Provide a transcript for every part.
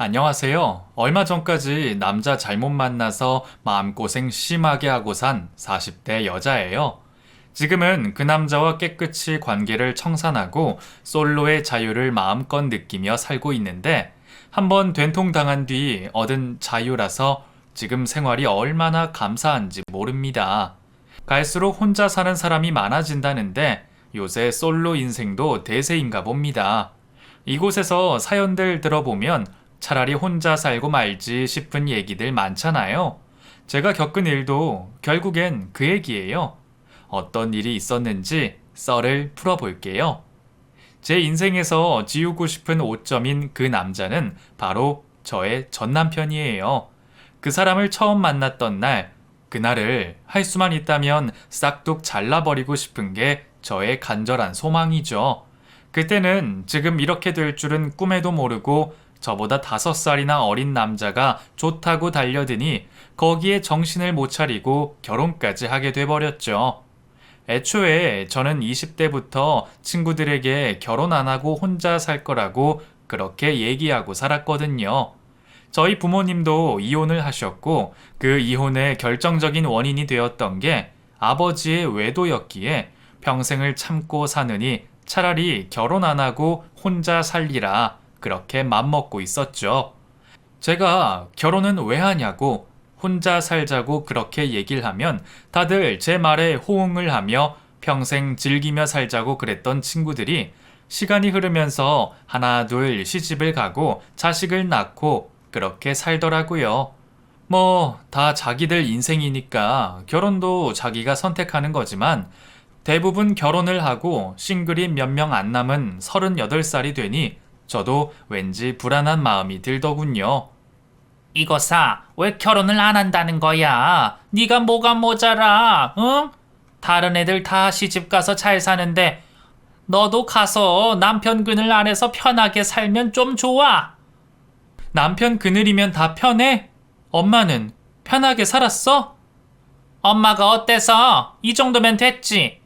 안녕하세요. 얼마 전까지 남자 잘못 만나서 마음고생 심하게 하고 산 40대 여자예요. 지금은 그 남자와 깨끗이 관계를 청산하고 솔로의 자유를 마음껏 느끼며 살고 있는데 한번 된통당한 뒤 얻은 자유라서 지금 생활이 얼마나 감사한지 모릅니다. 갈수록 혼자 사는 사람이 많아진다는데 요새 솔로 인생도 대세인가 봅니다. 이곳에서 사연들 들어보면 차라리 혼자 살고 말지 싶은 얘기들 많잖아요. 제가 겪은 일도 결국엔 그 얘기예요. 어떤 일이 있었는지 썰을 풀어볼게요. 제 인생에서 지우고 싶은 오점인 그 남자는 바로 저의 전 남편이에요. 그 사람을 처음 만났던 날, 그날을 할 수만 있다면 싹둑 잘라버리고 싶은 게 저의 간절한 소망이죠. 그때는 지금 이렇게 될 줄은 꿈에도 모르고 저보다 5살이나 어린 남자가 좋다고 달려드니 거기에 정신을 못 차리고 결혼까지 하게 돼버렸죠. 애초에 저는 20대부터 친구들에게 결혼 안 하고 혼자 살 거라고 그렇게 얘기하고 살았거든요. 저희 부모님도 이혼을 하셨고 그 이혼의 결정적인 원인이 되었던 게 아버지의 외도였기에 평생을 참고 사느니 차라리 결혼 안 하고 혼자 살리라 그렇게 맘먹고 있었죠. 제가 결혼은 왜 하냐고 혼자 살자고 그렇게 얘기를 하면 다들 제 말에 호응을 하며 평생 즐기며 살자고 그랬던 친구들이 시간이 흐르면서 하나 둘 시집을 가고 자식을 낳고 그렇게 살더라고요. 뭐 다 자기들 인생이니까 결혼도 자기가 선택하는 거지만 대부분 결혼을 하고 싱글이 몇 명 안 남은 38살이 되니 저도 왠지 불안한 마음이 들더군요. 이거사, 왜 결혼을 안 한다는 거야? 네가 뭐가 모자라, 응? 다른 애들 다 시집가서 잘 사는데 너도 가서 남편 그늘 아래서 편하게 살면 좀 좋아. 남편 그늘이면 다 편해? 엄마는 편하게 살았어? 엄마가 어때서? 이 정도면 됐지.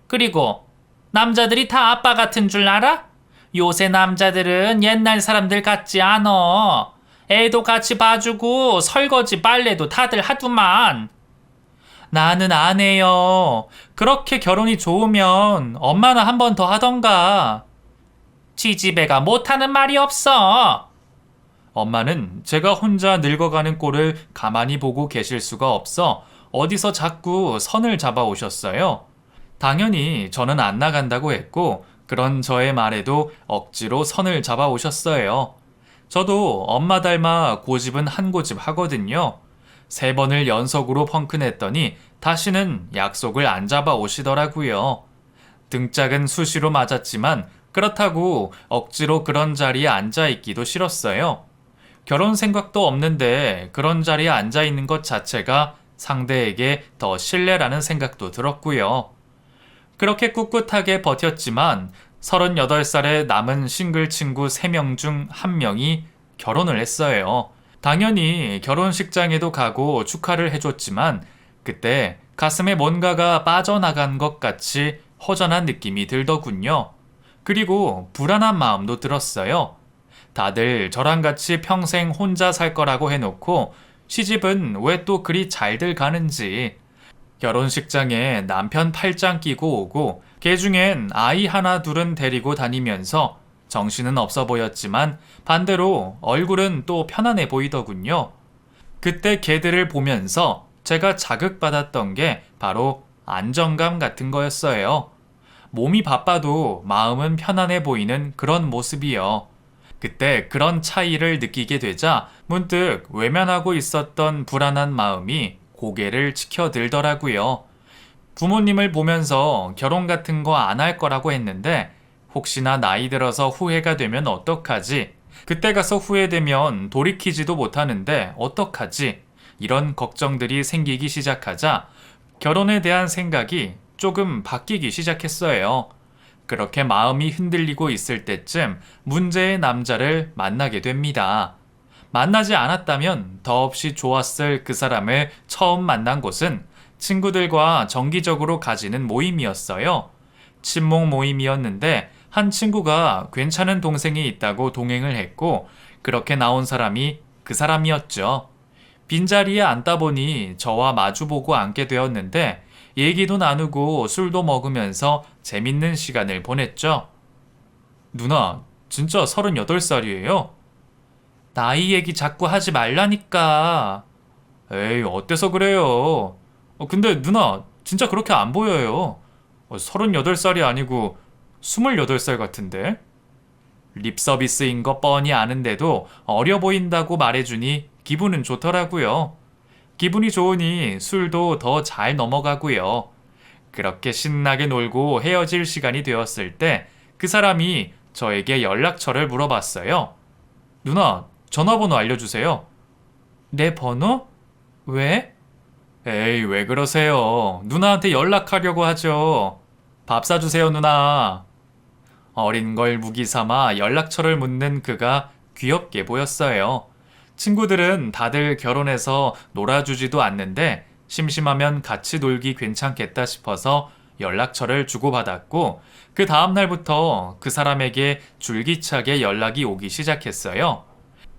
그리고 남자들이 다 아빠 같은 줄 알아? 요새 남자들은 옛날 사람들 같지 않어. 애도 같이 봐주고 설거지 빨래도 다들 하더만. 나는 안 해요. 그렇게 결혼이 좋으면 엄마나 한 번 더 하던가. 지지배가 못하는 말이 없어. 엄마는 제가 혼자 늙어가는 꼴을 가만히 보고 계실 수가 없어 어디서 자꾸 선을 잡아 오셨어요. 당연히 저는 안 나간다고 했고 그런 저의 말에도 억지로 선을 잡아 오셨어요. 저도 엄마 닮아 고집은 한 고집 하거든요. 3번을 연속으로 펑크냈더니 다시는 약속을 안 잡아 오시더라고요. 등짝은 수시로 맞았지만 그렇다고 억지로 그런 자리에 앉아 있기도 싫었어요. 결혼 생각도 없는데 그런 자리에 앉아 있는 것 자체가 상대에게 더 신뢰라는 생각도 들었고요. 그렇게 꿋꿋하게 버텼지만 38살의 남은 싱글 친구 3명 중 1명이 결혼을 했어요. 당연히 결혼식장에도 가고 축하를 해줬지만 그때 가슴에 뭔가가 빠져나간 것 같이 허전한 느낌이 들더군요. 그리고 불안한 마음도 들었어요. 다들 저랑 같이 평생 혼자 살 거라고 해놓고 시집은 왜 또 그리 잘들 가는지. 결혼식장에 남편 팔짱 끼고 오고 걔 중엔 아이 하나 둘은 데리고 다니면서 정신은 없어 보였지만 반대로 얼굴은 또 편안해 보이더군요. 그때 걔들을 보면서 제가 자극받았던 게 바로 안정감 같은 거였어요. 몸이 바빠도 마음은 편안해 보이는 그런 모습이요. 그때 그런 차이를 느끼게 되자 문득 외면하고 있었던 불안한 마음이 고개를 치켜들더라고요. 부모님을 보면서 결혼 같은 거 안 할 거라고 했는데 혹시나 나이 들어서 후회가 되면 어떡하지? 그때 가서 후회되면 돌이키지도 못하는데 어떡하지? 이런 걱정들이 생기기 시작하자 결혼에 대한 생각이 조금 바뀌기 시작했어요. 그렇게 마음이 흔들리고 있을 때쯤 문제의 남자를 만나게 됩니다. 만나지 않았다면 더없이 좋았을 그 사람을 처음 만난 곳은 친구들과 정기적으로 가지는 모임이었어요. 친목 모임이었는데 한 친구가 괜찮은 동생이 있다고 동행을 했고 그렇게 나온 사람이 그 사람이었죠. 빈자리에 앉다 보니 저와 마주보고 앉게 되었는데 얘기도 나누고 술도 먹으면서 재밌는 시간을 보냈죠. 누나, 진짜 38살이에요? 나이 얘기 자꾸 하지 말라니까. 에이, 어때서 그래요? 근데 누나, 진짜 그렇게 안 보여요. 38살이 아니고 28살 같은데? 립 서비스인 거 뻔히 아는데도 어려 보인다고 말해주니 기분은 좋더라고요. 기분이 좋으니 술도 더 잘 넘어가고요. 그렇게 신나게 놀고 헤어질 시간이 되었을 때 그 사람이 저에게 연락처를 물어봤어요. 누나, 전화번호 알려주세요. 내 번호? 왜? 에이, 왜 그러세요? 누나한테 연락하려고 하죠. 밥 사주세요, 누나. 어린 걸 무기 삼아 연락처를 묻는 그가 귀엽게 보였어요. 친구들은 다들 결혼해서 놀아주지도 않는데 심심하면 같이 놀기 괜찮겠다 싶어서 연락처를 주고받았고 그 다음날부터 그 사람에게 줄기차게 연락이 오기 시작했어요.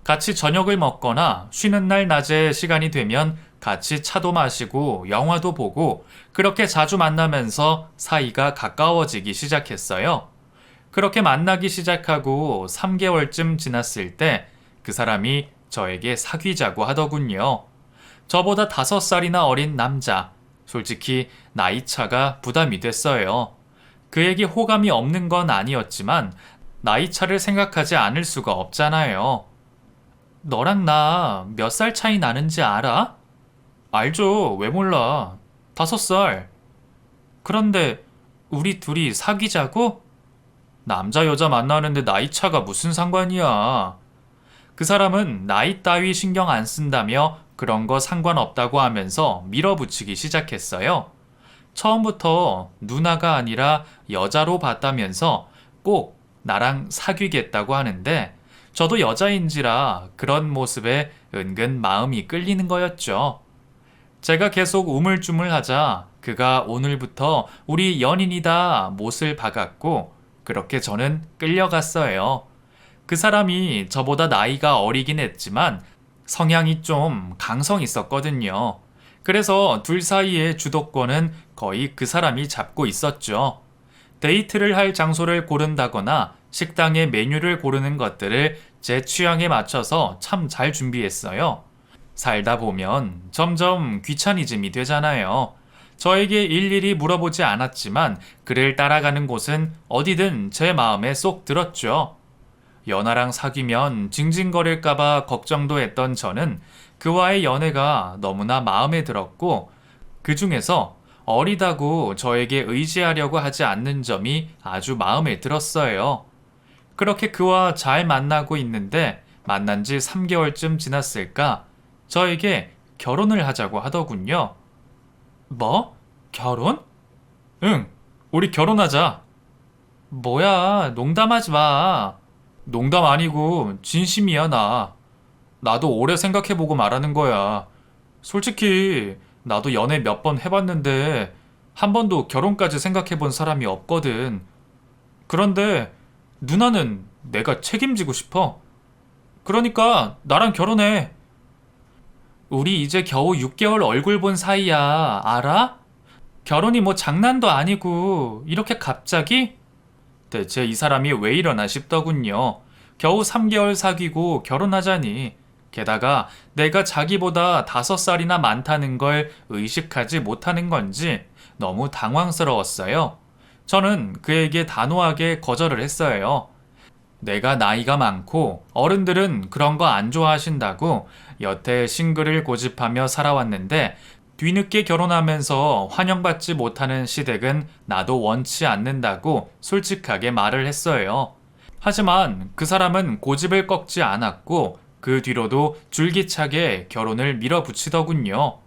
같이 저녁을 먹거나 쉬는 날 낮에 시간이 되면 같이 차도 마시고 영화도 보고 그렇게 자주 만나면서 사이가 가까워지기 시작했어요. 그렇게 만나기 시작하고 3개월쯤 지났을 때 그 사람이 저에게 사귀자고 하더군요. 저보다 5살이나 어린 남자. 솔직히 나이 차가 부담이 됐어요. 그에게 호감이 없는 건 아니었지만 나이 차를 생각하지 않을 수가 없잖아요. 너랑 나 몇 살 차이 나는지 알아? 알죠. 왜 몰라. 5살. 그런데 우리 둘이 사귀자고? 남자 여자 만나는데 나이 차가 무슨 상관이야. 그 사람은 나이 따위 신경 안 쓴다며 그런 거 상관없다고 하면서 밀어붙이기 시작했어요. 처음부터 누나가 아니라 여자로 봤다면서 꼭 나랑 사귀겠다고 하는데 저도 여자인지라 그런 모습에 은근 마음이 끌리는 거였죠. 제가 계속 우물쭈물하자 그가 오늘부터 우리 연인이다 못을 박았고 그렇게 저는 끌려갔어요. 그 사람이 저보다 나이가 어리긴 했지만 성향이 좀 강성 있었거든요. 그래서 둘 사이의 주도권은 거의 그 사람이 잡고 있었죠. 데이트를 할 장소를 고른다거나 식당의 메뉴를 고르는 것들을 제 취향에 맞춰서 참 잘 준비했어요. 살다 보면 점점 귀차니즘이 되잖아요. 저에게 일일이 물어보지 않았지만 그를 따라가는 곳은 어디든 제 마음에 쏙 들었죠. 연하랑 사귀면 징징거릴까봐 걱정도 했던 저는 그와의 연애가 너무나 마음에 들었고 그 중에서 어리다고 저에게 의지하려고 하지 않는 점이 아주 마음에 들었어요. 그렇게 그와 잘 만나고 있는데 만난 지 3개월쯤 지났을까 저에게 결혼을 하자고 하더군요. 뭐? 결혼? 응, 우리 결혼하자. 뭐야, 농담하지 마. 농담 아니고 진심이야, 나. 나도 오래 생각해보고 말하는 거야. 솔직히 나도 연애 몇 번 해봤는데 한 번도 결혼까지 생각해본 사람이 없거든. 그런데 누나는 내가 책임지고 싶어. 그러니까 나랑 결혼해. 우리 이제 겨우 6개월 얼굴 본 사이야. 알아? 결혼이 뭐 장난도 아니고 이렇게 갑자기? 대체 이 사람이 왜 이러나 싶더군요. 겨우 3개월 사귀고 결혼하자니. 게다가 내가 자기보다 5살이나 많다는 걸 의식하지 못하는 건지 너무 당황스러웠어요. 저는 그에게 단호하게 거절을 했어요. 내가 나이가 많고 어른들은 그런 거 안 좋아하신다고 여태 싱글을 고집하며 살아왔는데 뒤늦게 결혼하면서 환영받지 못하는 시댁은 나도 원치 않는다고 솔직하게 말을 했어요. 하지만 그 사람은 고집을 꺾지 않았고 그 뒤로도 줄기차게 결혼을 밀어붙이더군요.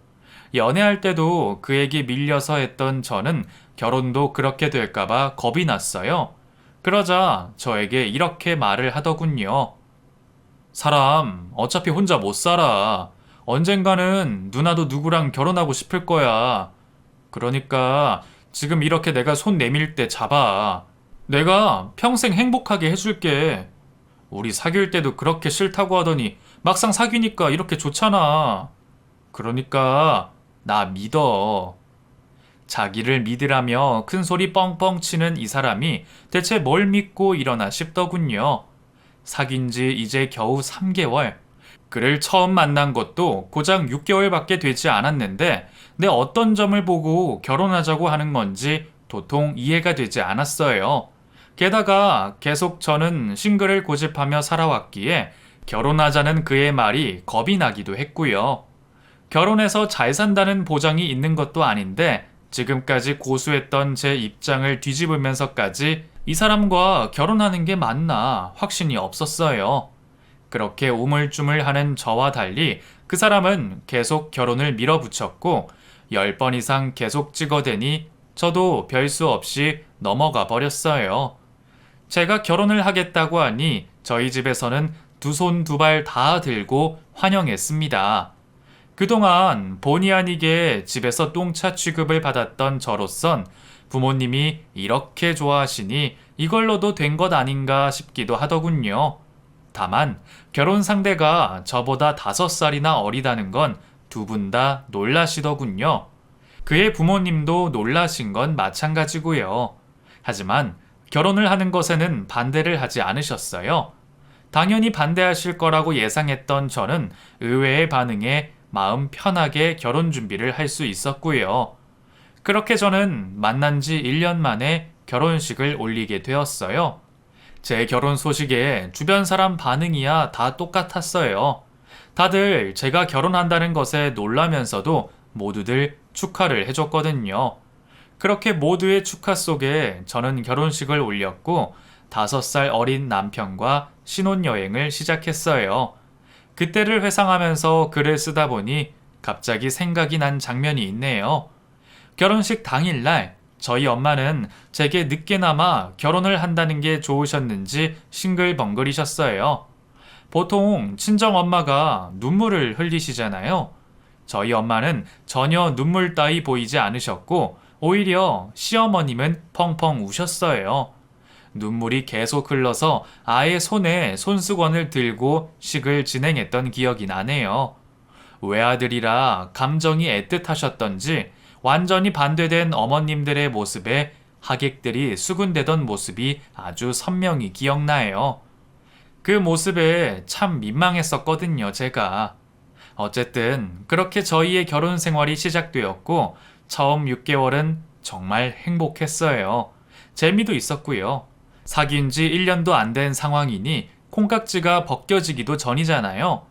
연애할 때도 그에게 밀려서 했던 저는 결혼도 그렇게 될까봐 겁이 났어요. 그러자 저에게 이렇게 말을 하더군요. 사람 어차피 혼자 못 살아. 언젠가는 누나도 누구랑 결혼하고 싶을 거야. 그러니까 지금 이렇게 내가 손 내밀 때 잡아. 내가 평생 행복하게 해줄게. 우리 사귈 때도 그렇게 싫다고 하더니 막상 사귀니까 이렇게 좋잖아. 그러니까 나 믿어. 자기를 믿으라며 큰 소리 뻥뻥 치는 이 사람이 대체 뭘 믿고 이러나 싶더군요. 사귄 지 이제 겨우 3개월. 그를 처음 만난 것도 고작 6개월밖에 되지 않았는데 내 어떤 점을 보고 결혼하자고 하는 건지 도통 이해가 되지 않았어요. 게다가 계속 저는 싱글을 고집하며 살아왔기에 결혼하자는 그의 말이 겁이 나기도 했고요. 결혼해서 잘 산다는 보장이 있는 것도 아닌데 지금까지 고수했던 제 입장을 뒤집으면서까지 이 사람과 결혼하는 게 맞나 확신이 없었어요. 그렇게 우물쭈물하는 저와 달리 그 사람은 계속 결혼을 밀어붙였고 10번 이상 계속 찍어대니 저도 별 수 없이 넘어가 버렸어요. 제가 결혼을 하겠다고 하니 저희 집에서는 두 손 두 발 다 들고 환영했습니다. 그동안 본의 아니게 집에서 똥차 취급을 받았던 저로선 부모님이 이렇게 좋아하시니 이걸로도 된 것 아닌가 싶기도 하더군요. 다만 결혼 상대가 저보다 5살이나 어리다는 건 두 분 다 놀라시더군요. 그의 부모님도 놀라신 건 마찬가지고요. 하지만 결혼을 하는 것에는 반대를 하지 않으셨어요. 당연히 반대하실 거라고 예상했던 저는 의외의 반응에 마음 편하게 결혼 준비를 할 수 있었고요. 그렇게 저는 만난 지 1년 만에 결혼식을 올리게 되었어요. 제 결혼 소식에 주변 사람 반응이야 다 똑같았어요. 다들 제가 결혼한다는 것에 놀라면서도 모두들 축하를 해줬거든요. 그렇게 모두의 축하 속에 저는 결혼식을 올렸고 5살 어린 남편과 신혼여행을 시작했어요. 그때를 회상하면서 글을 쓰다 보니 갑자기 생각이 난 장면이 있네요. 결혼식 당일날 저희 엄마는 제게 늦게나마 결혼을 한다는 게 좋으셨는지 싱글벙글이셨어요. 보통 친정엄마가 눈물을 흘리시잖아요. 저희 엄마는 전혀 눈물 따위 보이지 않으셨고 오히려 시어머님은 펑펑 우셨어요. 눈물이 계속 흘러서 아예 손에 손수건을 들고 식을 진행했던 기억이 나네요. 외아들이라 감정이 애틋하셨던지 완전히 반대된 어머님들의 모습에 하객들이 수군대던 모습이 아주 선명히 기억나요. 그 모습에 참 민망했었거든요, 제가. 어쨌든 그렇게 저희의 결혼 생활이 시작되었고 처음 6개월은 정말 행복했어요. 재미도 있었고요. 사귄 지 1년도 안 된 상황이니 콩깍지가 벗겨지기도 전이잖아요.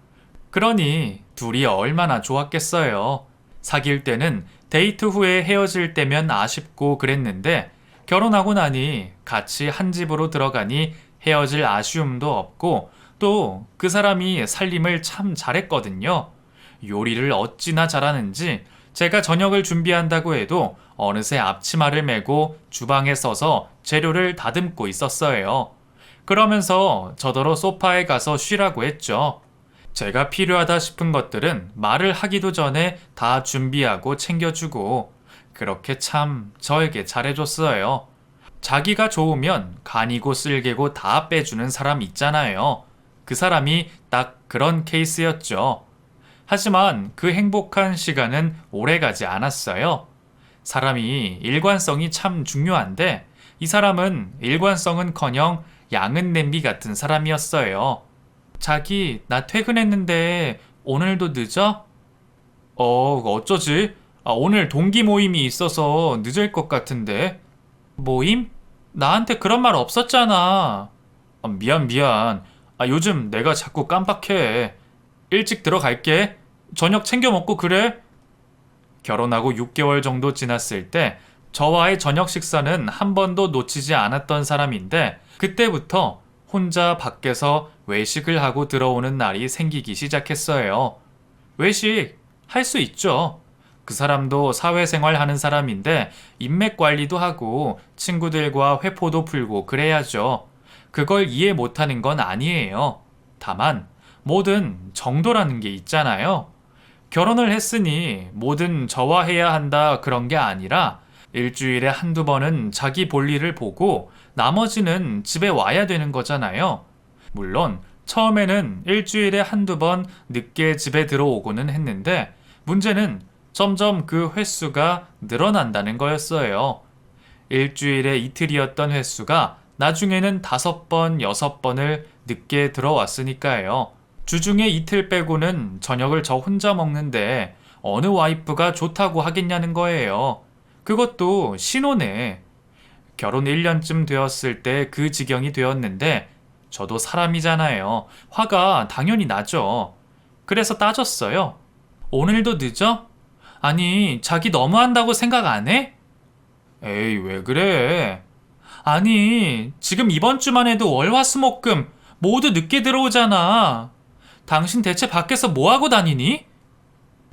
그러니 둘이 얼마나 좋았겠어요. 사귈 때는 데이트 후에 헤어질 때면 아쉽고 그랬는데 결혼하고 나니 같이 한 집으로 들어가니 헤어질 아쉬움도 없고 또 그 사람이 살림을 참 잘했거든요. 요리를 어찌나 잘하는지 제가 저녁을 준비한다고 해도 어느새 앞치마를 메고 주방에 서서 재료를 다듬고 있었어요. 그러면서 저더러 소파에 가서 쉬라고 했죠. 제가 필요하다 싶은 것들은 말을 하기도 전에 다 준비하고 챙겨주고 그렇게 참 저에게 잘해줬어요. 자기가 좋으면 간이고 쓸개고 다 빼주는 사람 있잖아요. 그 사람이 딱 그런 케이스였죠. 하지만 그 행복한 시간은 오래가지 않았어요. 사람이 일관성이 참 중요한데 이 사람은 일관성은커녕 양은 냄비 같은 사람이었어요. 자기, 나 퇴근했는데 오늘도 늦어? 어쩌지? 오늘 동기 모임이 있어서 늦을 것 같은데. 모임? 나한테 그런 말 없었잖아. 미안. 요즘 내가 자꾸 깜빡해. 일찍 들어갈게. 저녁 챙겨 먹고 그래? 결혼하고 6개월 정도 지났을 때 저와의 저녁 식사는 한 번도 놓치지 않았던 사람인데 그때부터 혼자 밖에서 외식을 하고 들어오는 날이 생기기 시작했어요. 외식 할 수 있죠. 그 사람도 사회생활 하는 사람인데 인맥 관리도 하고 친구들과 회포도 풀고 그래야죠. 그걸 이해 못하는 건 아니에요. 다만 뭐든 정도라는 게 있잖아요. 결혼을 했으니 뭐든 저와 해야 한다 그런 게 아니라 일주일에 한두 번은 자기 볼일을 보고 나머지는 집에 와야 되는 거잖아요. 물론 처음에는 일주일에 한두 번 늦게 집에 들어오고는 했는데 문제는 점점 그 횟수가 늘어난다는 거였어요. 일주일에 이틀이었던 횟수가 나중에는 5번, 6번을 늦게 들어왔으니까요. 주중에 이틀 빼고는 저녁을 저 혼자 먹는데 어느 와이프가 좋다고 하겠냐는 거예요. 그것도 신혼에. 결혼 1년쯤 되었을 때 그 지경이 되었는데 저도 사람이잖아요. 화가 당연히 나죠. 그래서 따졌어요. 오늘도 늦어? 아니, 자기 너무한다고 생각 안 해? 에이, 왜 그래? 아니, 지금 이번 주만 해도 월화수목금 모두 늦게 들어오잖아. 당신 대체 밖에서 뭐 하고 다니니?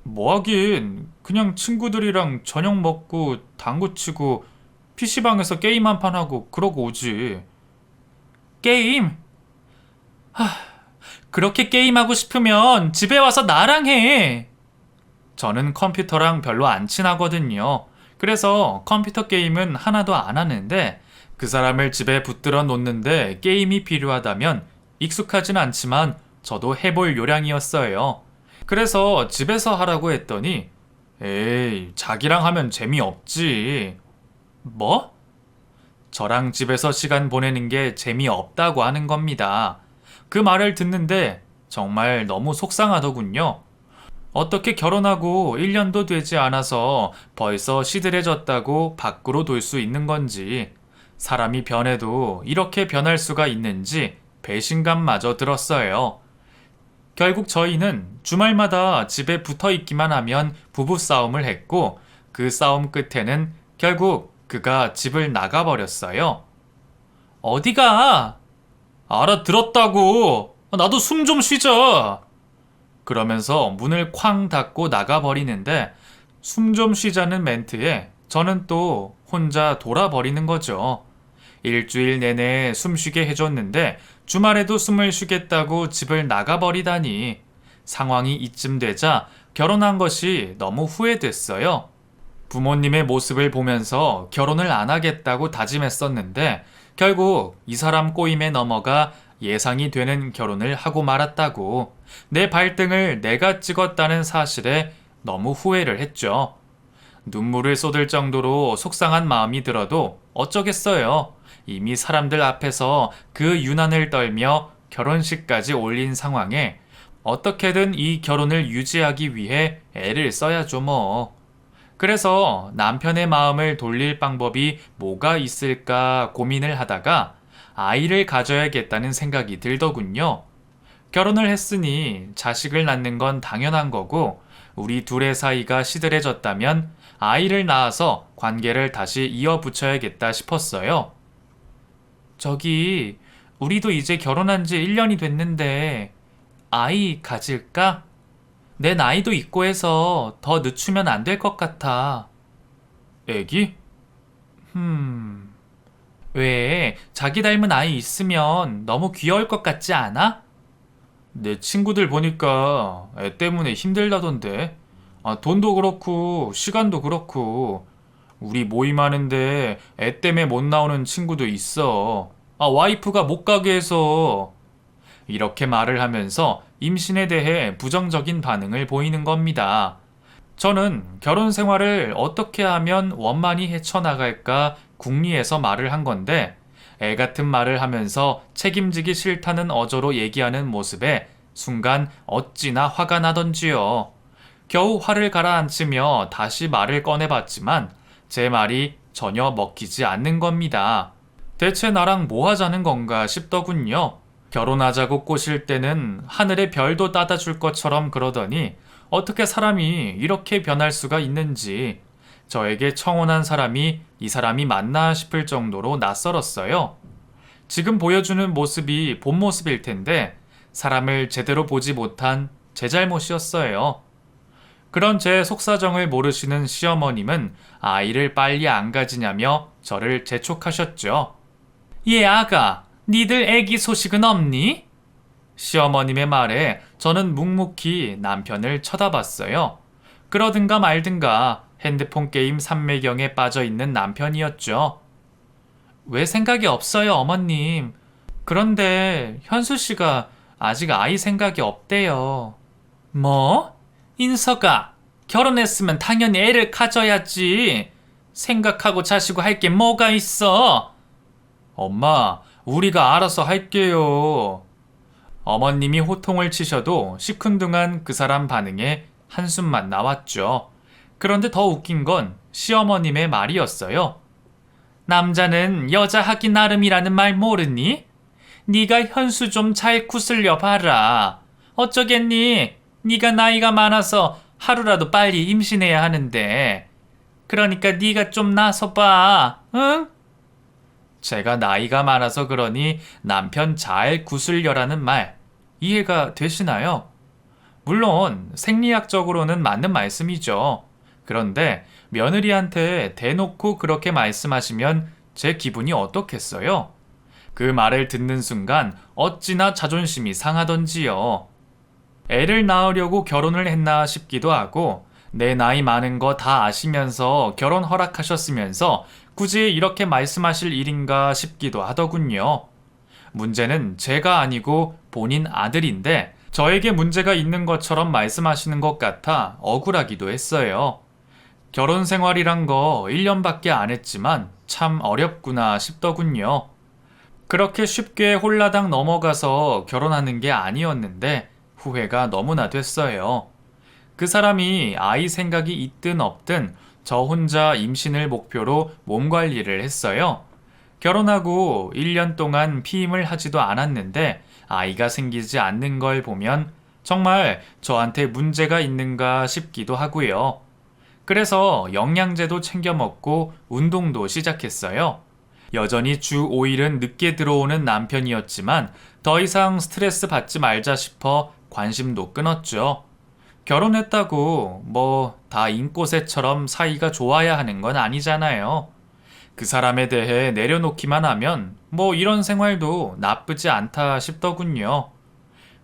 뭐 하긴, 그냥 친구들이랑 저녁 먹고 당구 치고 PC방에서 게임 한 판 하고 그러고 오지. 게임? 그렇게 게임하고 싶으면 집에 와서 나랑 해. 저는 컴퓨터랑 별로 안 친하거든요. 그래서 컴퓨터 게임은 하나도 안 하는데 그 사람을 집에 붙들어 놓는데 게임이 필요하다면 익숙하진 않지만 저도 해볼 요량이었어요. 그래서 집에서 하라고 했더니 에이, 자기랑 하면 재미없지. 뭐? 저랑 집에서 시간 보내는 게 재미없다고 하는 겁니다. 그 말을 듣는데 정말 너무 속상하더군요. 어떻게 결혼하고 1년도 되지 않아서 벌써 시들해졌다고 밖으로 돌 수 있는 건지, 사람이 변해도 이렇게 변할 수가 있는지 배신감마저 들었어요. 결국 저희는 주말마다 집에 붙어 있기만 하면 부부싸움을 했고, 그 싸움 끝에는 결국 그가 집을 나가버렸어요. 어디가? 알아들었다고! 나도 숨 좀 쉬자! 그러면서 문을 쾅 닫고 나가버리는데 숨 좀 쉬자는 멘트에 저는 또 혼자 돌아버리는 거죠. 일주일 내내 숨 쉬게 해줬는데 주말에도 숨을 쉬겠다고 집을 나가버리다니 상황이 이쯤 되자 결혼한 것이 너무 후회됐어요. 부모님의 모습을 보면서 결혼을 안 하겠다고 다짐했었는데 결국 이 사람 꼬임에 넘어가 예상이 되는 결혼을 하고 말았다고 내 발등을 내가 찍었다는 사실에 너무 후회를 했죠. 눈물을 쏟을 정도로 속상한 마음이 들어도 어쩌겠어요. 이미 사람들 앞에서 그 유난을 떨며 결혼식까지 올린 상황에 어떻게든 이 결혼을 유지하기 위해 애를 써야죠 뭐. 그래서 남편의 마음을 돌릴 방법이 뭐가 있을까 고민을 하다가 아이를 가져야겠다는 생각이 들더군요. 결혼을 했으니 자식을 낳는 건 당연한 거고 우리 둘의 사이가 시들해졌다면 아이를 낳아서 관계를 다시 이어붙여야겠다 싶었어요. 저기, 우리도 이제 결혼한 지 1년이 됐는데 아이 가질까? 내 나이도 있고 해서 더 늦추면 안 될 것 같아. 애기? 왜 자기 닮은 아이 있으면 너무 귀여울 것 같지 않아? 내 친구들 보니까 애 때문에 힘들다던데. 돈도 그렇고 시간도 그렇고 우리 모임하는데 애 때문에 못 나오는 친구도 있어. 와이프가 못 가게 해서. 이렇게 말을 하면서 임신에 대해 부정적인 반응을 보이는 겁니다. 저는 결혼 생활을 어떻게 하면 원만히 헤쳐나갈까 궁리해서 말을 한 건데 애 같은 말을 하면서 책임지기 싫다는 어조로 얘기하는 모습에 순간 어찌나 화가 나던지요. 겨우 화를 가라앉히며 다시 말을 꺼내봤지만 제 말이 전혀 먹히지 않는 겁니다. 대체 나랑 뭐 하자는 건가 싶더군요. 결혼하자고 꼬실 때는 하늘의 별도 따다 줄 것처럼 그러더니 어떻게 사람이 이렇게 변할 수가 있는지 저에게 청혼한 사람이 이 사람이 맞나 싶을 정도로 낯설었어요. 지금 보여주는 모습이 본 모습일 텐데 사람을 제대로 보지 못한 제 잘못이었어요. 그런 제 속사정을 모르시는 시어머님은 아이를 빨리 안 가지냐며 저를 재촉하셨죠. 얘 아가, 니들 애기 소식은 없니? 시어머님의 말에 저는 묵묵히 남편을 쳐다봤어요. 그러든가 말든가 핸드폰 게임 삼매경에 빠져 있는 남편이었죠. 왜 생각이 없어요, 어머님? 그런데 현수 씨가 아직 아이 생각이 없대요. 뭐? 인서가 결혼했으면 당연히 애를 가져야지. 생각하고 자시고 할 게 뭐가 있어? 엄마, 우리가 알아서 할게요. 어머님이 호통을 치셔도 시큰둥한 그 사람 반응에 한숨만 나왔죠. 그런데 더 웃긴 건 시어머님의 말이었어요. 남자는 여자 하기 나름이라는 말 모르니? 네가 현수 좀 잘 구슬려 봐라. 어쩌겠니? 네가 나이가 많아서 하루라도 빨리 임신해야 하는데. 그러니까 네가 좀 나서 봐. 응? 제가 나이가 많아서 그러니 남편 잘 구슬려라는 말 이해가 되시나요? 물론 생리학적으로는 맞는 말씀이죠. 그런데 며느리한테 대놓고 그렇게 말씀하시면 제 기분이 어떻겠어요? 그 말을 듣는 순간 어찌나 자존심이 상하던지요. 애를 낳으려고 결혼을 했나 싶기도 하고 내 나이 많은 거 다 아시면서 결혼 허락하셨으면서 굳이 이렇게 말씀하실 일인가 싶기도 하더군요. 문제는 제가 아니고 본인 아들인데 저에게 문제가 있는 것처럼 말씀하시는 것 같아 억울하기도 했어요. 결혼 생활이란 거 1년밖에 안 했지만 참 어렵구나 싶더군요. 그렇게 쉽게 홀라당 넘어가서 결혼하는 게 아니었는데 후회가 너무나 됐어요. 그 사람이 아이 생각이 있든 없든 저 혼자 임신을 목표로 몸 관리를 했어요. 결혼하고 1년 동안 피임을 하지도 않았는데 아이가 생기지 않는 걸 보면 정말 저한테 문제가 있는가 싶기도 하고요. 그래서 영양제도 챙겨 먹고 운동도 시작했어요. 여전히 주 5일은 늦게 들어오는 남편이었지만 더 이상 스트레스 받지 말자 싶어 관심도 끊었죠. 결혼했다고 뭐 다 인꼬새처럼 사이가 좋아야 하는 건 아니잖아요. 그 사람에 대해 내려놓기만 하면 뭐 이런 생활도 나쁘지 않다 싶더군요.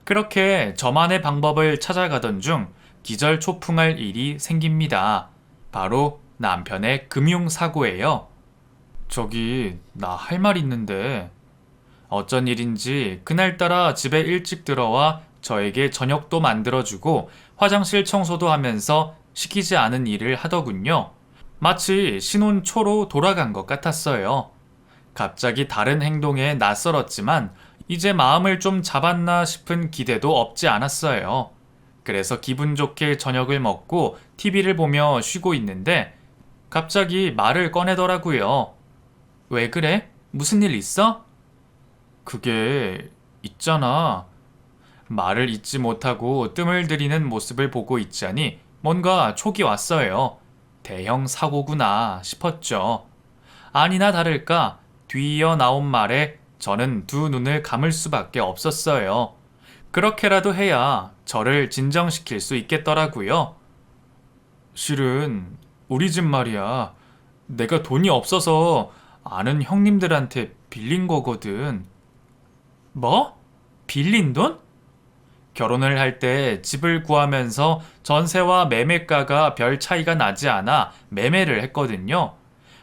그렇게 저만의 방법을 찾아가던 중 기절초풍할 일이 생깁니다. 바로 남편의 금융사고예요. 저기 나 할 말 있는데 어쩐 일인지 그날따라 집에 일찍 들어와 저에게 저녁도 만들어주고 화장실 청소도 하면서 시키지 않은 일을 하더군요. 마치 신혼 초로 돌아간 것 같았어요. 갑자기 다른 행동에 낯설었지만 이제 마음을 좀 잡았나 싶은 기대도 없지 않았어요. 그래서 기분 좋게 저녁을 먹고 TV를 보며 쉬고 있는데 갑자기 말을 꺼내더라고요. 왜 그래? 무슨 일 있어? 그게 있잖아. 말을 잇지 못하고 뜸을 들이는 모습을 보고 있자니 뭔가 촉이 왔어요. 대형 사고구나 싶었죠. 아니나 다를까 뒤이어 나온 말에 저는 두 눈을 감을 수밖에 없었어요. 그렇게라도 해야 저를 진정시킬 수 있겠더라고요. 실은 우리 집 말이야. 내가 돈이 없어서 아는 형님들한테 빌린 거거든. 뭐? 빌린 돈? 결혼을 할 때 집을 구하면서 전세와 매매가가 별 차이가 나지 않아 매매를 했거든요.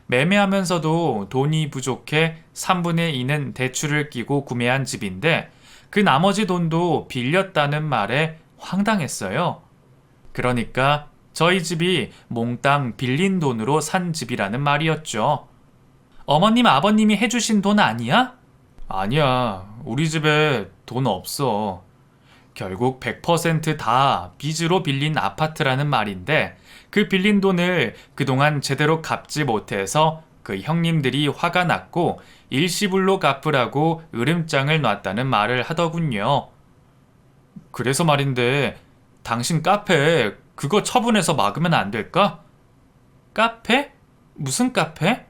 매매하면서도 돈이 부족해 3분의 2는 대출을 끼고 구매한 집인데 그 나머지 돈도 빌렸다는 말에 황당했어요. 그러니까 저희 집이 몽땅 빌린 돈으로 산 집이라는 말이었죠. 어머님, 아버님이 해주신 돈 아니야? 아니야. 우리 집에 돈 없어. 결국 100%다 빚으로 빌린 아파트라는 말인데 그 빌린 돈을 그동안 제대로 갚지 못해서 그 형님들이 화가 났고 일시불로 갚으라고 으름장을 놨다는 말을 하더군요. 그래서 말인데 당신 카페 그거 처분해서 막으면 안 될까? 카페? 무슨 카페?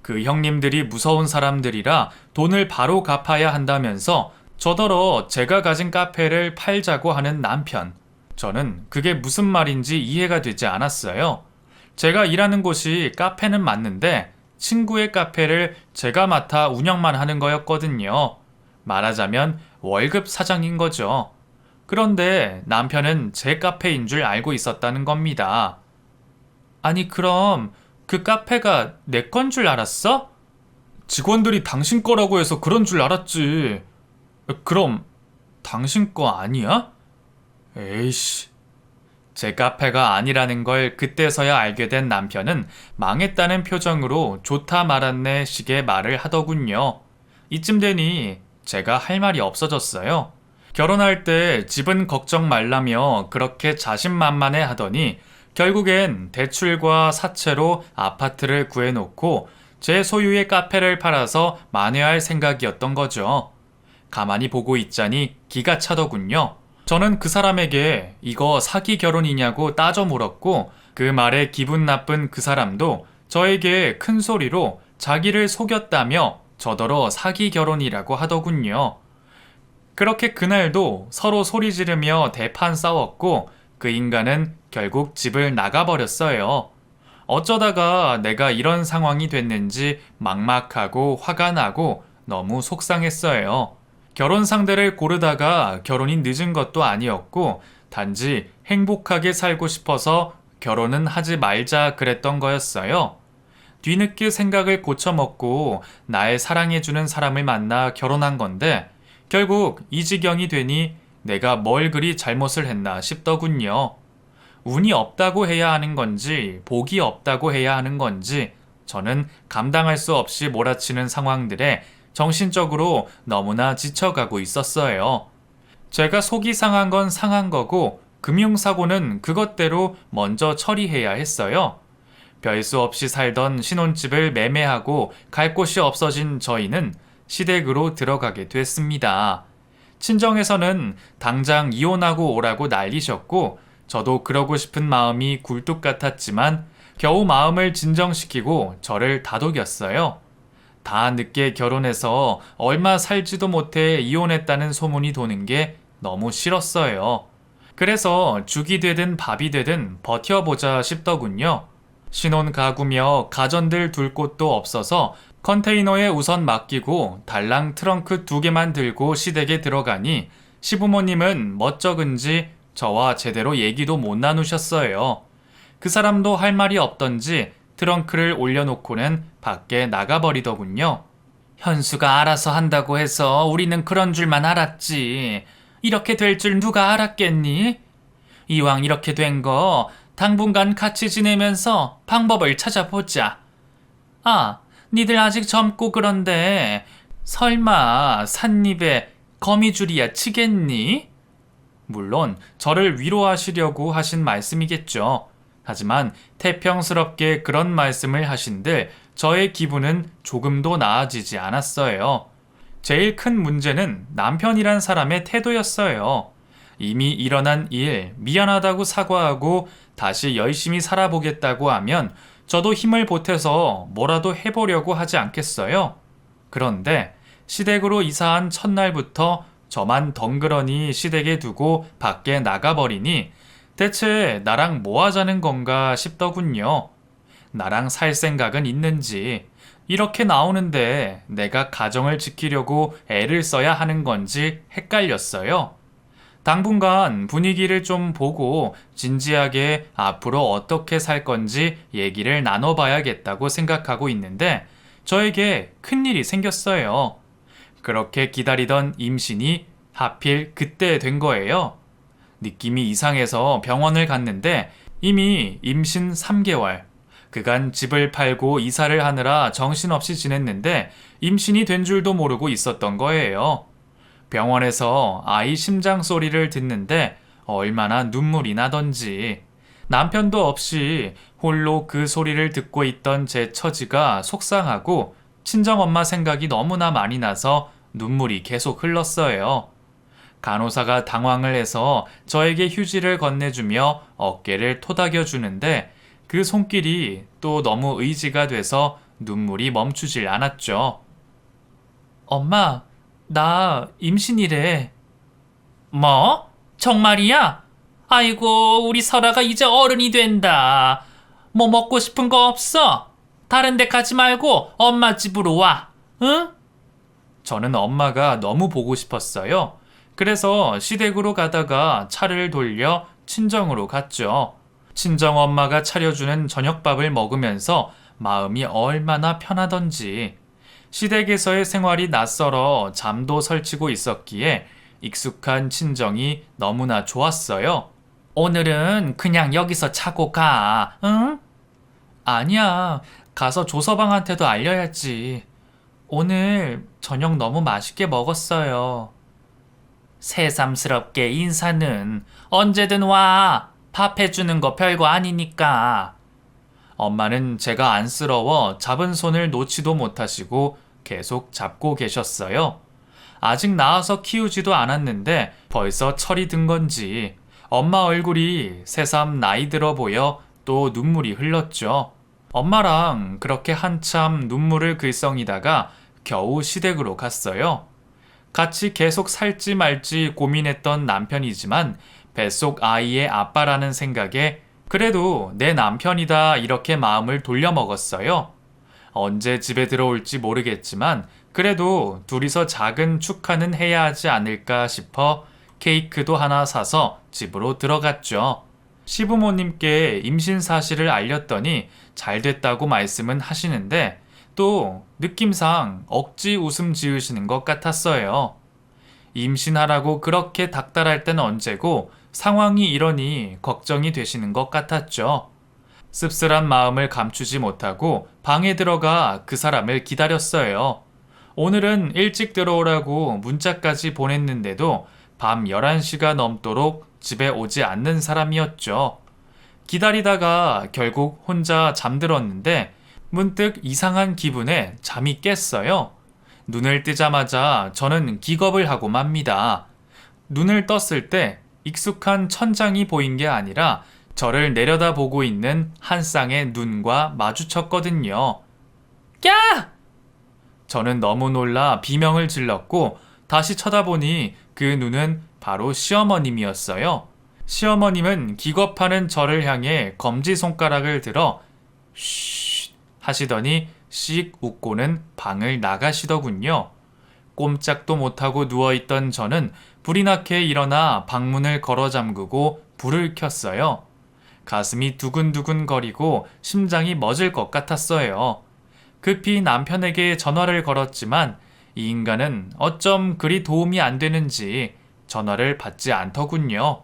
그 형님들이 무서운 사람들이라 돈을 바로 갚아야 한다면서 저더러 제가 가진 카페를 팔자고 하는 남편. 저는 그게 무슨 말인지 이해가 되지 않았어요. 제가 일하는 곳이 카페는 맞는데 친구의 카페를 제가 맡아 운영만 하는 거였거든요. 말하자면 월급 사장인 거죠. 그런데 남편은 제 카페인 줄 알고 있었다는 겁니다. 아니 그럼 그 카페가 내 건 줄 알았어? 직원들이 당신 거라고 해서 그런 줄 알았지. 그럼 당신 거 아니야? 에이씨. 제 카페가 아니라는 걸 그때서야 알게 된 남편은 망했다는 표정으로 좋다 말았네 식의 말을 하더군요. 이쯤 되니 제가 할 말이 없어졌어요. 결혼할 때 집은 걱정 말라며 그렇게 자신만만해 하더니 결국엔 대출과 사채로 아파트를 구해놓고 제 소유의 카페를 팔아서 만회할 생각이었던 거죠. 가만히 보고 있자니 기가 차더군요. 저는 그 사람에게 이거 사기 결혼이냐고 따져 물었고 그 말에 기분 나쁜 그 사람도 저에게 큰 소리로 자기를 속였다며 저더러 사기 결혼이라고 하더군요. 그렇게 그날도 서로 소리 지르며 대판 싸웠고 그 인간은 결국 집을 나가버렸어요. 어쩌다가 내가 이런 상황이 됐는지 막막하고 화가 나고 너무 속상했어요. 결혼 상대를 고르다가 결혼이 늦은 것도 아니었고 단지 행복하게 살고 싶어서 결혼은 하지 말자 그랬던 거였어요. 뒤늦게 생각을 고쳐먹고 날 사랑해주는 사람을 만나 결혼한 건데 결국 이 지경이 되니 내가 뭘 그리 잘못을 했나 싶더군요. 운이 없다고 해야 하는 건지 복이 없다고 해야 하는 건지 저는 감당할 수 없이 몰아치는 상황들에 정신적으로 너무나 지쳐가고 있었어요. 제가 속이 상한 건 상한 거고 금융사고는 그것대로 먼저 처리해야 했어요. 별 수 없이 살던 신혼집을 매매하고 갈 곳이 없어진 저희는 시댁으로 들어가게 됐습니다. 친정에서는 당장 이혼하고 오라고 난리셨고 저도 그러고 싶은 마음이 굴뚝 같았지만 겨우 마음을 진정시키고 저를 다독였어요. 다 늦게 결혼해서 얼마 살지도 못해 이혼했다는 소문이 도는 게 너무 싫었어요. 그래서 죽이 되든 밥이 되든 버텨보자 싶더군요. 신혼 가구며 가전들 둘 곳도 없어서 컨테이너에 우선 맡기고 달랑 트렁크 2개만 들고 시댁에 들어가니 시부모님은 멋쩍은지 저와 제대로 얘기도 못 나누셨어요. 그 사람도 할 말이 없던지 트렁크를 올려놓고는 밖에 나가버리더군요. 현수가 알아서 한다고 해서 우리는 그런 줄만 알았지. 이렇게 될 줄 누가 알았겠니? 이왕 이렇게 된 거 당분간 같이 지내면서 방법을 찾아보자. 아, 니들 아직 젊고 그런데 설마 삿입에 거미줄이야 치겠니? 물론 저를 위로하시려고 하신 말씀이겠죠. 하지만 태평스럽게 그런 말씀을 하신들 저의 기분은 조금도 나아지지 않았어요. 제일 큰 문제는 남편이란 사람의 태도였어요. 이미 일어난 일, 미안하다고 사과하고 다시 열심히 살아보겠다고 하면 저도 힘을 보태서 뭐라도 해보려고 하지 않겠어요? 그런데 시댁으로 이사한 첫날부터 저만 덩그러니 시댁에 두고 밖에 나가버리니 대체 나랑 뭐 하자는 건가 싶더군요. 나랑 살 생각은 있는지, 이렇게 나오는데 내가 가정을 지키려고 애를 써야 하는 건지 헷갈렸어요. 당분간 분위기를 좀 보고 진지하게 앞으로 어떻게 살 건지 얘기를 나눠봐야겠다고 생각하고 있는데 저에게 큰일이 생겼어요. 그렇게 기다리던 임신이 하필 그때 된 거예요. 느낌이 이상해서 병원을 갔는데 이미 임신 3개월. 그간 집을 팔고 이사를 하느라 정신없이 지냈는데 임신이 된 줄도 모르고 있었던 거예요. 병원에서 아이 심장 소리를 듣는데 얼마나 눈물이 나던지. 남편도 없이 홀로 그 소리를 듣고 있던 제 처지가 속상하고 친정엄마 생각이 너무나 많이 나서 눈물이 계속 흘렀어요. 간호사가 당황을 해서 저에게 휴지를 건네주며 어깨를 토닥여 주는데 그 손길이 또 너무 의지가 돼서 눈물이 멈추질 않았죠. 엄마, 나 임신이래. 뭐? 정말이야? 아이고, 우리 설아가 이제 어른이 된다. 뭐 먹고 싶은 거 없어? 다른 데 가지 말고 엄마 집으로 와. 응? 저는 엄마가 너무 보고 싶었어요. 그래서 시댁으로 가다가 차를 돌려 친정으로 갔죠. 친정 엄마가 차려주는 저녁밥을 먹으면서 마음이 얼마나 편하던지. 시댁에서의 생활이 낯설어 잠도 설치고 있었기에 익숙한 친정이 너무나 좋았어요. 오늘은 그냥 여기서 자고 가, 응? 아니야, 가서 조서방한테도 알려야지. 오늘 저녁 너무 맛있게 먹었어요. 새삼스럽게 인사는 언제든 와. 밥 해주는 거 별거 아니니까. 엄마는 제가 안쓰러워 잡은 손을 놓지도 못하시고 계속 잡고 계셨어요. 아직 낳아서 키우지도 않았는데 벌써 철이 든 건지 엄마 얼굴이 새삼 나이 들어 보여 또 눈물이 흘렀죠. 엄마랑 그렇게 한참 눈물을 글썽이다가 겨우 시댁으로 갔어요. 같이 계속 살지 말지 고민했던 남편이지만 뱃속 아이의 아빠라는 생각에 그래도 내 남편이다 이렇게 마음을 돌려먹었어요. 언제 집에 들어올지 모르겠지만 그래도 둘이서 작은 축하는 해야 하지 않을까 싶어 케이크도 하나 사서 집으로 들어갔죠. 시부모님께 임신 사실을 알렸더니 잘 됐다고 말씀은 하시는데 또 느낌상 억지 웃음 지으시는 것 같았어요. 임신하라고 그렇게 닥달할 땐 언제고 상황이 이러니 걱정이 되시는 것 같았죠. 씁쓸한 마음을 감추지 못하고 방에 들어가 그 사람을 기다렸어요. 오늘은 일찍 들어오라고 문자까지 보냈는데도 밤 11시가 넘도록 집에 오지 않는 사람이었죠. 기다리다가 결국 혼자 잠들었는데 문득 이상한 기분에 잠이 깼어요. 눈을 뜨자마자 저는 기겁을 하고 맙니다. 눈을 떴을 때 익숙한 천장이 보인 게 아니라 저를 내려다보고 있는 한 쌍의 눈과 마주쳤거든요. 야! 저는 너무 놀라 비명을 질렀고 다시 쳐다보니 그 눈은 바로 시어머님이었어요. 시어머님은 기겁하는 저를 향해 검지손가락을 들어 쉿 하시더니 씩 웃고는 방을 나가시더군요. 꼼짝도 못하고 누워있던 저는 불이 나게 일어나 방문을 걸어 잠그고 불을 켰어요. 가슴이 두근두근 거리고 심장이 멎을 것 같았어요. 급히 남편에게 전화를 걸었지만 이 인간은 어쩜 그리 도움이 안 되는지 전화를 받지 않더군요.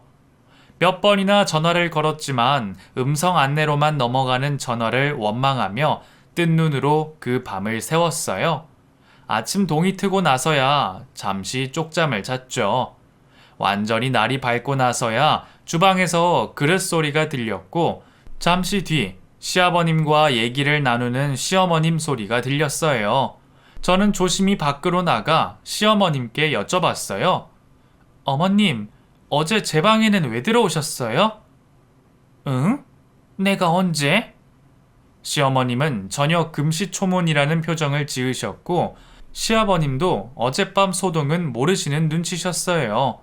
몇 번이나 전화를 걸었지만 음성 안내로만 넘어가는 전화를 원망하며 뜬 눈으로 그 밤을 새웠어요. 아침 동이 트고 나서야 잠시 쪽잠을 잤죠. 완전히 날이 밝고 나서야 주방에서 그릇 소리가 들렸고 잠시 뒤 시아버님과 얘기를 나누는 시어머님 소리가 들렸어요. 저는 조심히 밖으로 나가 시어머님께 여쭤봤어요. 어머님, 어제 제 방에는 왜 들어오셨어요? 응? 내가 언제? 시어머님은 전혀 금시초문이라는 표정을 지으셨고 시아버님도 어젯밤 소동은 모르시는 눈치셨어요.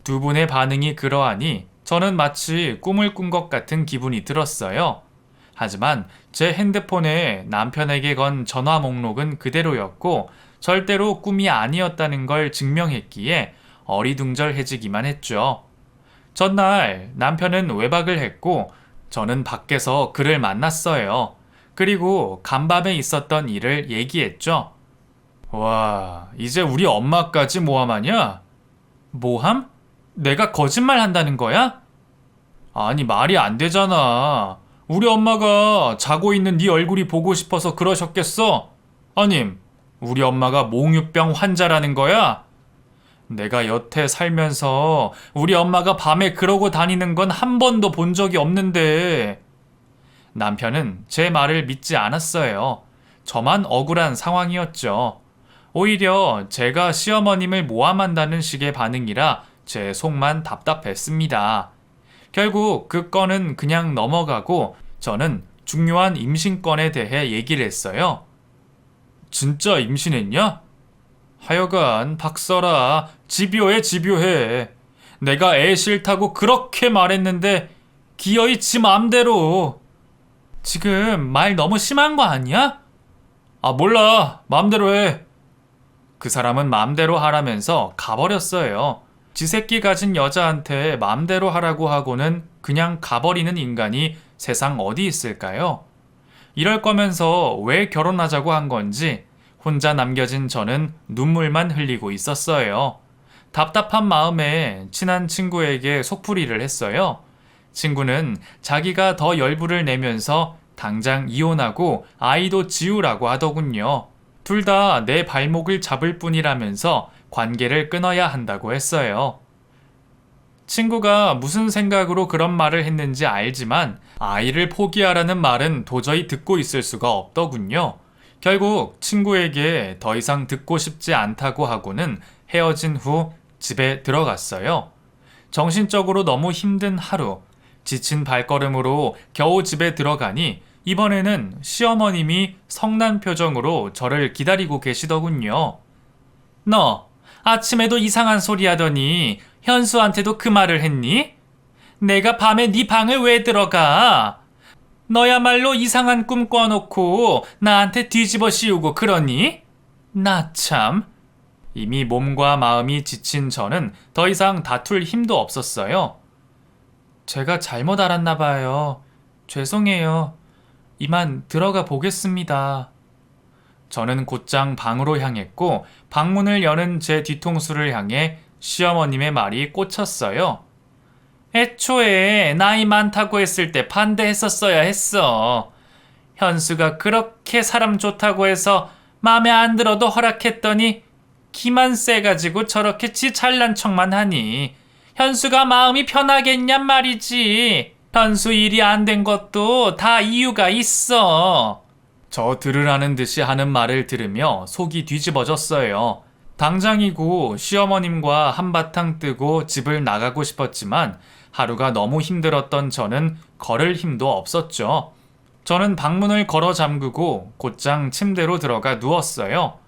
두 분의 반응이 그러하니 저는 마치 꿈을 꾼 것 같은 기분이 들었어요. 하지만 제 핸드폰에 남편에게 건 전화 목록은 그대로였고 절대로 꿈이 아니었다는 걸 증명했기에 어리둥절해지기만 했죠. 전날 남편은 외박을 했고 저는 밖에서 그를 만났어요. 그리고 간밤에 있었던 일을 얘기했죠. 와, 이제 우리 엄마까지 모함하냐? 모함? 내가 거짓말 한다는 거야? 아니, 말이 안 되잖아. 우리 엄마가 자고 있는 네 얼굴이 보고 싶어서 그러셨겠어? 아님, 우리 엄마가 몽유병 환자라는 거야? 내가 여태 살면서 우리 엄마가 밤에 그러고 다니는 건 한 번도 본 적이 없는데. 남편은 제 말을 믿지 않았어요. 저만 억울한 상황이었죠. 오히려 제가 시어머님을 모함한다는 식의 반응이라 제 속만 답답했습니다. 결국 그 건은 그냥 넘어가고 저는 중요한 임신건에 대해 얘기를 했어요. 진짜 임신했냐? 하여간 박서라, 집요해 집요해. 내가 애 싫다고 그렇게 말했는데 기어이 지 맘대로. 지금 말 너무 심한 거 아니야? 아, 몰라. 맘대로 해. 그 사람은 맘대로 하라면서 가버렸어요. 지 새끼 가진 여자한테 맘대로 하라고 하고는 그냥 가버리는 인간이 세상 어디 있을까요? 이럴 거면서 왜 결혼하자고 한 건지 혼자 남겨진 저는 눈물만 흘리고 있었어요. 답답한 마음에 친한 친구에게 속풀이를 했어요. 친구는 자기가 더 열불을 내면서 당장 이혼하고 아이도 지우라고 하더군요. 둘 다 내 발목을 잡을 뿐이라면서 관계를 끊어야 한다고 했어요. 친구가 무슨 생각으로 그런 말을 했는지 알지만 아이를 포기하라는 말은 도저히 듣고 있을 수가 없더군요. 결국 친구에게 더 이상 듣고 싶지 않다고 하고는 헤어진 후 집에 들어갔어요. 정신적으로 너무 힘든 하루, 지친 발걸음으로 겨우 집에 들어가니 이번에는 시어머님이 성난 표정으로 저를 기다리고 계시더군요. 너 아침에도 이상한 소리 하더니 현수한테도 그 말을 했니? 내가 밤에 네 방을 왜 들어가? 너야말로 이상한 꿈 꿔놓고 나한테 뒤집어 씌우고 그러니? 나 참. 이미 몸과 마음이 지친 저는 더 이상 다툴 힘도 없었어요. 제가 잘못 알았나 봐요. 죄송해요. 이만 들어가 보겠습니다. 저는 곧장 방으로 향했고 방문을 여는 제 뒤통수를 향해 시어머님의 말이 꽂혔어요. 애초에 나이 많다고 했을 때 반대했었어야 했어. 현수가 그렇게 사람 좋다고 해서 마음에 안 들어도 허락했더니 기만 세가지고 저렇게 지 잘난 척만 하니 현수가 마음이 편하겠냔 말이지. 현수 일이 안 된 것도 다 이유가 있어. 저 들으라는 듯이 하는 말을 들으며 속이 뒤집어졌어요. 당장이고 시어머님과 한바탕 뜨고 집을 나가고 싶었지만 하루가 너무 힘들었던 저는 걸을 힘도 없었죠. 저는 방문을 걸어 잠그고 곧장 침대로 들어가 누웠어요.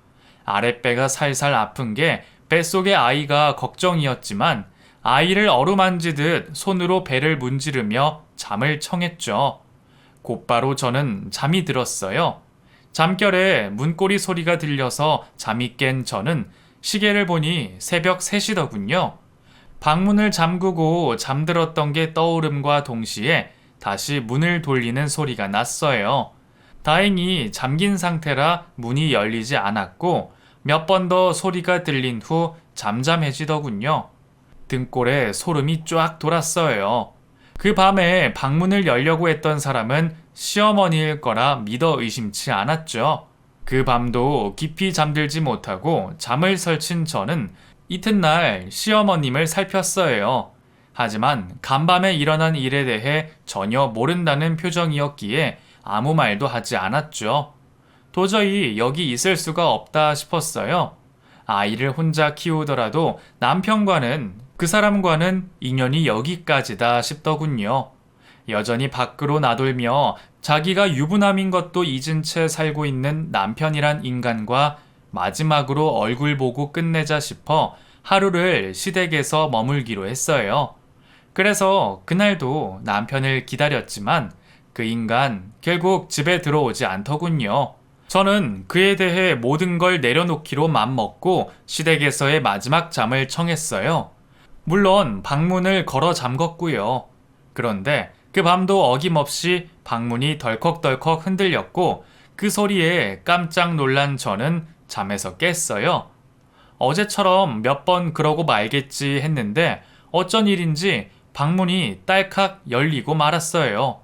아랫배가 살살 아픈 게 뱃속의 아이가 걱정이었지만 아이를 어루만지듯 손으로 배를 문지르며 잠을 청했죠. 곧바로 저는 잠이 들었어요. 잠결에 문고리 소리가 들려서 잠이 깬 저는 시계를 보니 새벽 3시더군요. 방문을 잠그고 잠들었던 게 떠오름과 동시에 다시 문을 돌리는 소리가 났어요. 다행히 잠긴 상태라 문이 열리지 않았고 몇 번 더 소리가 들린 후 잠잠해지더군요. 등골에 소름이 쫙 돌았어요. 그 밤에 방문을 열려고 했던 사람은 시어머니일 거라 믿어 의심치 않았죠. 그 밤도 깊이 잠들지 못하고 잠을 설친 저는 이튿날 시어머님을 살폈어요. 하지만 간밤에 일어난 일에 대해 전혀 모른다는 표정이었기에 아무 말도 하지 않았죠. 도저히 여기 있을 수가 없다 싶었어요. 아이를 혼자 키우더라도 남편과는 그 사람과는 인연이 여기까지다 싶더군요. 여전히 밖으로 나돌며 자기가 유부남인 것도 잊은 채 살고 있는 남편이란 인간과 마지막으로 얼굴 보고 끝내자 싶어 하루를 시댁에서 머물기로 했어요. 그래서 그날도 남편을 기다렸지만 그 인간 결국 집에 들어오지 않더군요. 저는 그에 대해 모든 걸 내려놓기로 맘먹고 시댁에서의 마지막 잠을 청했어요. 물론 방문을 걸어 잠궜고요. 그런데 그 밤도 어김없이 방문이 덜컥덜컥 흔들렸고 그 소리에 깜짝 놀란 저는 잠에서 깼어요. 어제처럼 몇 번 그러고 말겠지 했는데 어쩐 일인지 방문이 딸칵 열리고 말았어요.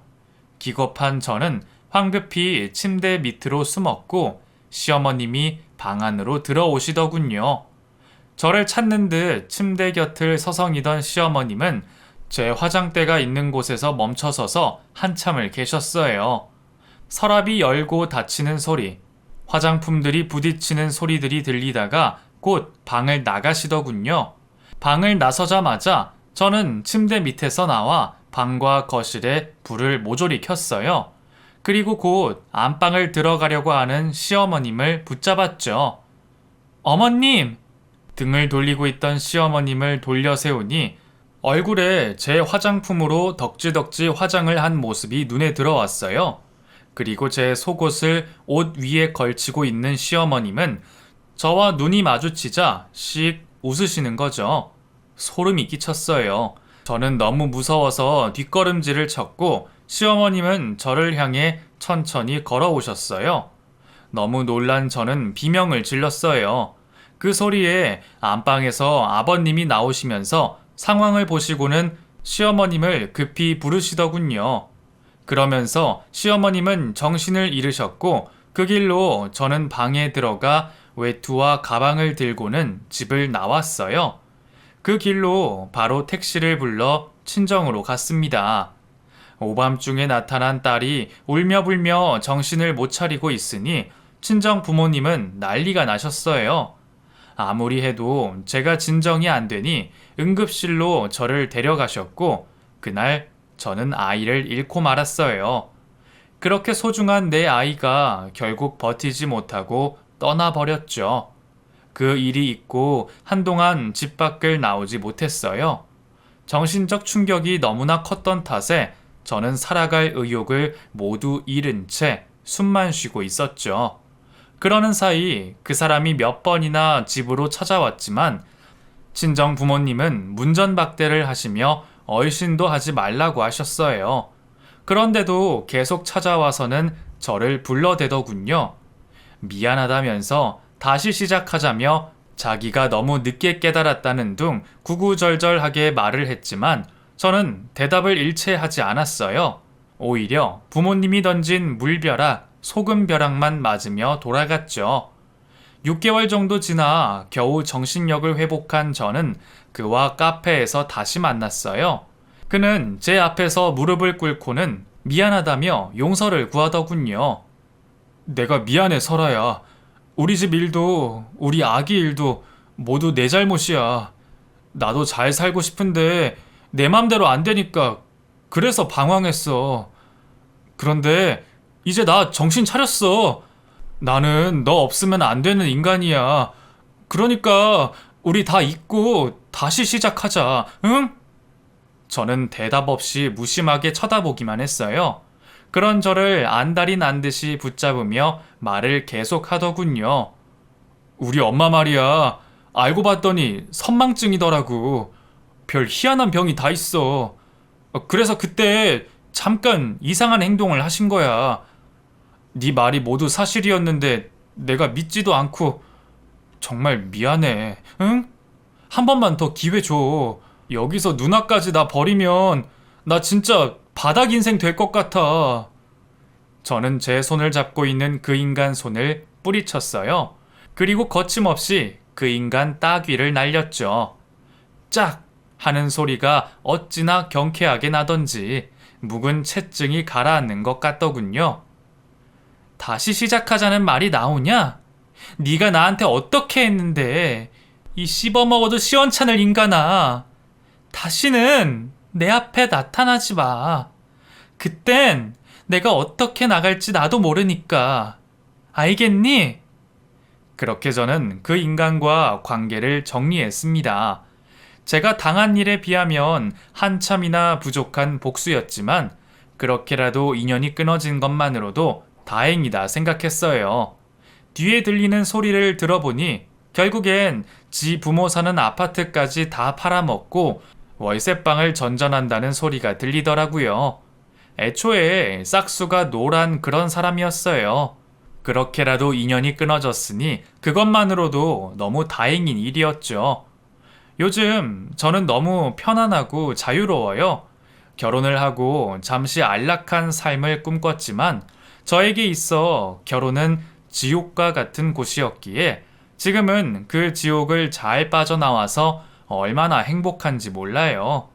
기겁한 저는 황급히 침대 밑으로 숨었고 시어머님이 방 안으로 들어오시더군요. 저를 찾는 듯 침대 곁을 서성이던 시어머님은 제 화장대가 있는 곳에서 멈춰서서 한참을 계셨어요. 서랍이 열고 닫히는 소리, 화장품들이 부딪히는 소리들이 들리다가 곧 방을 나가시더군요. 방을 나서자마자 저는 침대 밑에서 나와 방과 거실에 불을 모조리 켰어요. 그리고 곧 안방을 들어가려고 하는 시어머님을 붙잡았죠. 어머님! 등을 돌리고 있던 시어머님을 돌려 세우니 얼굴에 제 화장품으로 덕지덕지 화장을 한 모습이 눈에 들어왔어요. 그리고 제 속옷을 옷 위에 걸치고 있는 시어머님은 저와 눈이 마주치자 씩 웃으시는 거죠. 소름이 끼쳤어요. 저는 너무 무서워서 뒷걸음질을 쳤고 시어머님은 저를 향해 천천히 걸어오셨어요. 너무 놀란 저는 비명을 질렀어요. 그 소리에 안방에서 아버님이 나오시면서 상황을 보시고는 시어머님을 급히 부르시더군요. 그러면서 시어머님은 정신을 잃으셨고 그 길로 저는 방에 들어가 외투와 가방을 들고는 집을 나왔어요. 그 길로 바로 택시를 불러 친정으로 갔습니다. 오밤중에 나타난 딸이 울며불며 정신을 못 차리고 있으니 친정 부모님은 난리가 나셨어요. 아무리 해도 제가 진정이 안 되니 응급실로 저를 데려가셨고 그날 저는 아이를 잃고 말았어요. 그렇게 소중한 내 아이가 결국 버티지 못하고 떠나버렸죠. 그 일이 있고 한동안 집 밖을 나오지 못했어요. 정신적 충격이 너무나 컸던 탓에 저는 살아갈 의욕을 모두 잃은 채 숨만 쉬고 있었죠. 그러는 사이 그 사람이 몇 번이나 집으로 찾아왔지만 친정 부모님은 문전박대를 하시며 얼씬도 하지 말라고 하셨어요. 그런데도 계속 찾아와서는 저를 불러대더군요. 미안하다면서 다시 시작하자며 자기가 너무 늦게 깨달았다는 둥 구구절절하게 말을 했지만 저는 대답을 일체 하지 않았어요. 오히려 부모님이 던진 물벼락, 소금벼락만 맞으며 돌아갔죠. 6개월 정도 지나 겨우 정신력을 회복한 저는 그와 카페에서 다시 만났어요. 그는 제 앞에서 무릎을 꿇고는 미안하다며 용서를 구하더군요. 내가 미안해, 설아야. 우리 집 일도 우리 아기 일도 모두 내 잘못이야. 나도 잘 살고 싶은데 내 맘대로 안 되니까 그래서 방황했어. 그런데 이제 나 정신 차렸어. 나는 너 없으면 안 되는 인간이야. 그러니까 우리 다 잊고 다시 시작하자. 응? 저는 대답 없이 무심하게 쳐다보기만 했어요. 그런 저를 안달이 난 듯이 붙잡으며 말을 계속 하더군요. 우리 엄마 말이야. 알고 봤더니 선망증이더라고. 별 희한한 병이 다 있어. 그래서 그때 잠깐 이상한 행동을 하신 거야. 네 말이 모두 사실이었는데 내가 믿지도 않고 정말 미안해. 응? 한 번만 더 기회 줘. 여기서 누나까지 나 버리면 나 진짜 바닥 인생 될 것 같아. 저는 제 손을 잡고 있는 그 인간 손을 뿌리쳤어요. 그리고 거침없이 그 인간 따귀를 날렸죠. 짝! 하는 소리가 어찌나 경쾌하게 나던지 묵은 채증이 가라앉는 것 같더군요. 다시 시작하자는 말이 나오냐? 네가 나한테 어떻게 했는데 이 씹어먹어도 시원찮을 인간아. 다시는 내 앞에 나타나지 마. 그땐 내가 어떻게 나갈지 나도 모르니까. 알겠니? 그렇게 저는 그 인간과 관계를 정리했습니다. 제가 당한 일에 비하면 한참이나 부족한 복수였지만 그렇게라도 인연이 끊어진 것만으로도 다행이다 생각했어요. 뒤에 들리는 소리를 들어보니 결국엔 지 부모 사는 아파트까지 다 팔아먹고 월세방을 전전한다는 소리가 들리더라고요. 애초에 싹수가 노란 그런 사람이었어요. 그렇게라도 인연이 끊어졌으니 그것만으로도 너무 다행인 일이었죠. 요즘 저는 너무 편안하고 자유로워요. 결혼을 하고 잠시 안락한 삶을 꿈꿨지만 저에게 있어 결혼은 지옥과 같은 곳이었기에 지금은 그 지옥을 잘 빠져나와서 얼마나 행복한지 몰라요.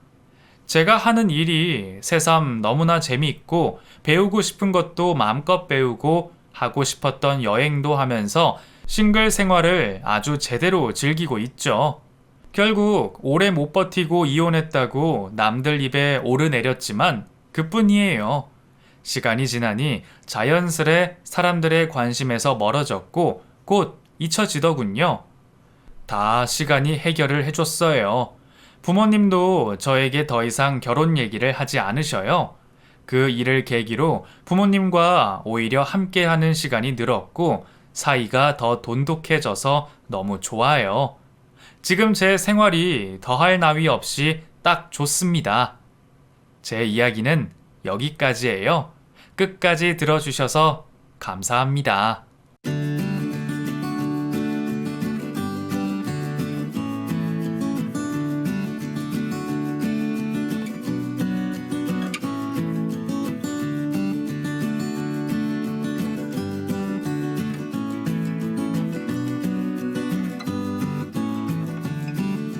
제가 하는 일이 새삼 너무나 재미있고 배우고 싶은 것도 마음껏 배우고 하고 싶었던 여행도 하면서 싱글 생활을 아주 제대로 즐기고 있죠. 결국 오래 못 버티고 이혼했다고 남들 입에 오르내렸지만 그뿐이에요. 시간이 지나니 자연스레 사람들의 관심에서 멀어졌고 곧 잊혀지더군요. 다 시간이 해결을 해줬어요. 부모님도 저에게 더 이상 결혼 얘기를 하지 않으셔요. 그 일을 계기로 부모님과 오히려 함께하는 시간이 늘었고 사이가 더 돈독해져서 너무 좋아요. 지금 제 생활이 더할 나위 없이 딱 좋습니다. 제 이야기는 여기까지예요. 끝까지 들어주셔서 감사합니다.